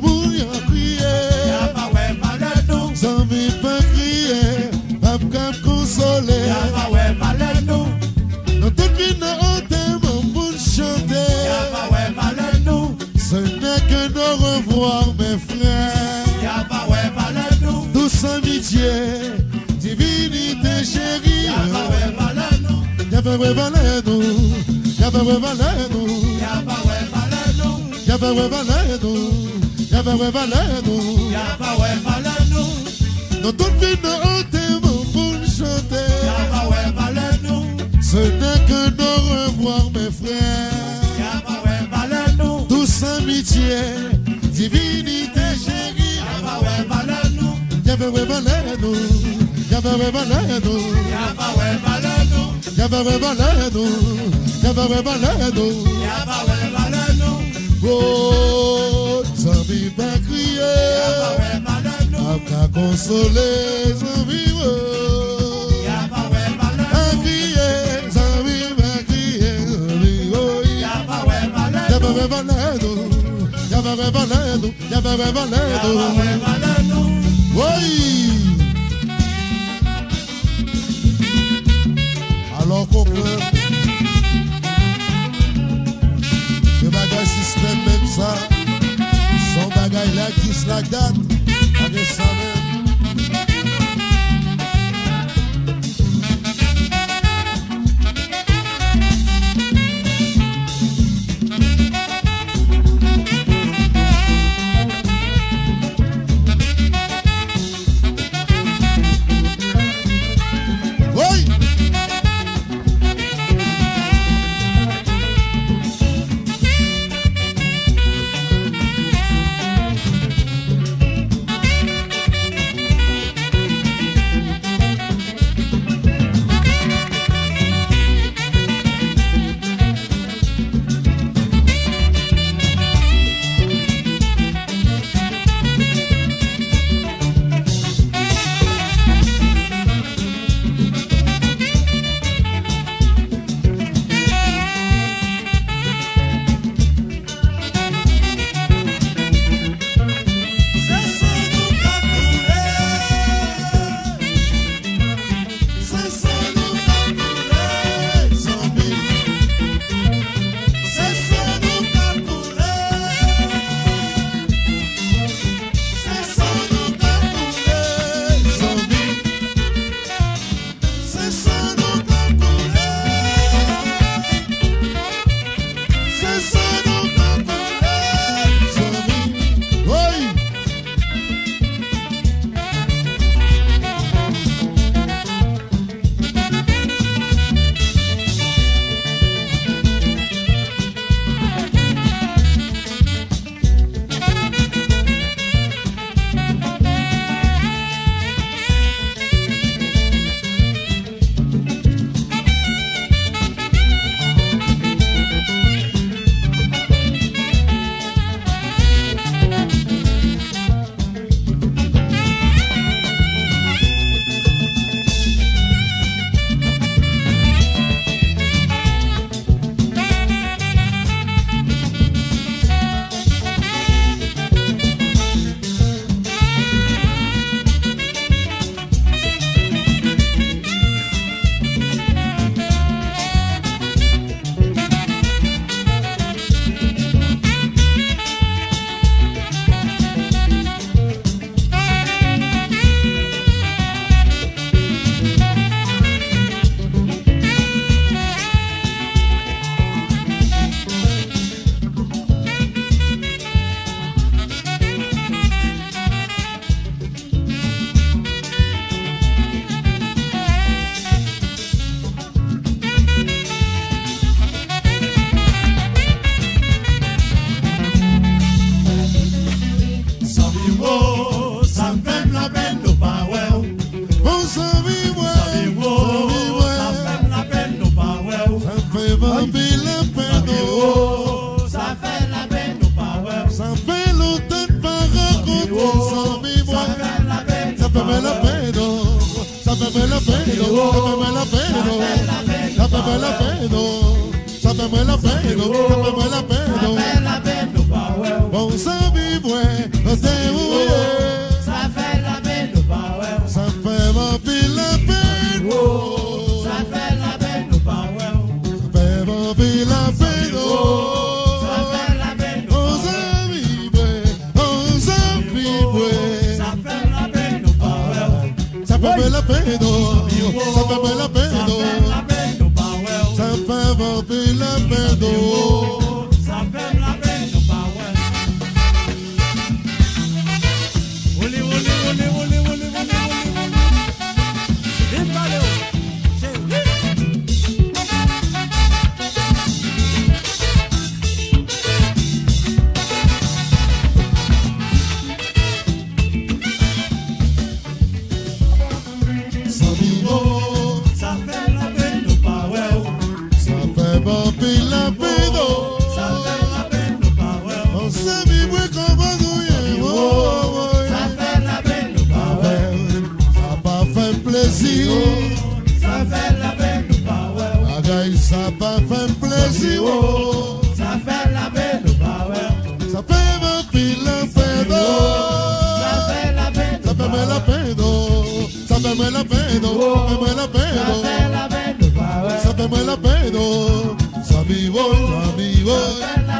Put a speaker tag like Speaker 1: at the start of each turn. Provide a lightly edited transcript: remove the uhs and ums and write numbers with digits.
Speaker 1: moun yon kriye.
Speaker 2: Y'a pas ouais valeur nous.
Speaker 1: Sans mi pas crier, pas cap consoler.
Speaker 2: Y'a pas ouais valeur nous.
Speaker 1: Dans toute vie nous t'aimons pour chanter.
Speaker 2: Y'a pas ouais valeur nous.
Speaker 1: Ce n'est que nos revoir mes frères.
Speaker 2: Y'a pas ouais valeur nous.
Speaker 1: Douce amitié, divinité chérie.
Speaker 2: Y'a pas ouais valeur nous.
Speaker 1: Y'a pas ouais valeur nous. Y'a pas ouais valeur nous.
Speaker 2: Y'a pas ouais valeur nous.
Speaker 1: Y'a pas ouais valeur nous. Y'a pas ouais valeur nous.
Speaker 2: Y'a pas ouais valeur nous.
Speaker 1: Dans toute vie nous t'aimons pour chanter.
Speaker 2: Y'a pas ouais valeur nous.
Speaker 1: Ce n'est que nos revoir mes frères.
Speaker 2: Y'a pas ouais valeur nous.
Speaker 1: Douce amitié, divinité chérie.
Speaker 2: Y'a pas ouais valeur nous.
Speaker 1: Y'a pas ouais valeur nous. Y'a pas ouais valeur nous.
Speaker 2: Y'a pas ouais valeur nous.
Speaker 1: Y'a pas ouais valeur nous. Y'a pas ouais valeur nous.
Speaker 2: Y'a pas ouais valeur nous.
Speaker 1: Oh, Zami va crier.
Speaker 2: Y'a pas ouais valeur nous.
Speaker 1: Qu'à consoler, Zami va.
Speaker 2: Y'a pas ouais valeur
Speaker 1: Va
Speaker 2: nous.
Speaker 1: crier, Zami va crier, Zami va.
Speaker 2: Y'a pas ouais valeur
Speaker 1: Y'a pas
Speaker 2: nous.
Speaker 1: ouais valeur nous. Y'a pas ouais valeur nous. Y'a pas ouais valeur
Speaker 2: Y'a pas
Speaker 1: nous.
Speaker 2: ouais valeur nous.
Speaker 1: Oui. Alors comprends. Le bagage système même ça. Son bagage là qui se like that. Avec ça même. Oui. Ça fait la peine, bon ça vivre,
Speaker 2: Ça fait la peine de pas ouais.
Speaker 1: Ça fait ma pile la peine.
Speaker 2: Ça fait la peine de pas ouais.
Speaker 1: Ça fait ma pile la peine.
Speaker 2: Ça fait la peine de pas ouais. Ça fait la peine de pas ouais.
Speaker 1: Ça fait la peine. Ça fait la peine. Ça fait ma pile la peine.
Speaker 2: Ça fait la peine de pas ouais. Olé, olé, olé, olé, olé, olé, olé, olé. Vem valeu. Ça fait la peine de pas ouais.
Speaker 1: Ça fait ma pile la peine.
Speaker 2: Ça fait la peine de pas ouais.
Speaker 1: On s'est mis comme un douillet.
Speaker 2: Ça fait la peine de pas ouais.
Speaker 1: Ça pas fait plaisir.
Speaker 2: Ça fait la peine de pas ouais.
Speaker 1: Agaï, ça pas fait plaisir.
Speaker 2: Ça fait la peine de pas ouais.
Speaker 1: Ça fait ma pile la peine.
Speaker 2: Ça fait la peine de
Speaker 1: Ça fait
Speaker 2: pas
Speaker 1: la peine. Ça fait la peine. Ça fait la peine.
Speaker 2: Ça fait la peine de pas ouais.
Speaker 1: Ça fait la peine. Ça vivo, ça vivo.
Speaker 2: Ça fait la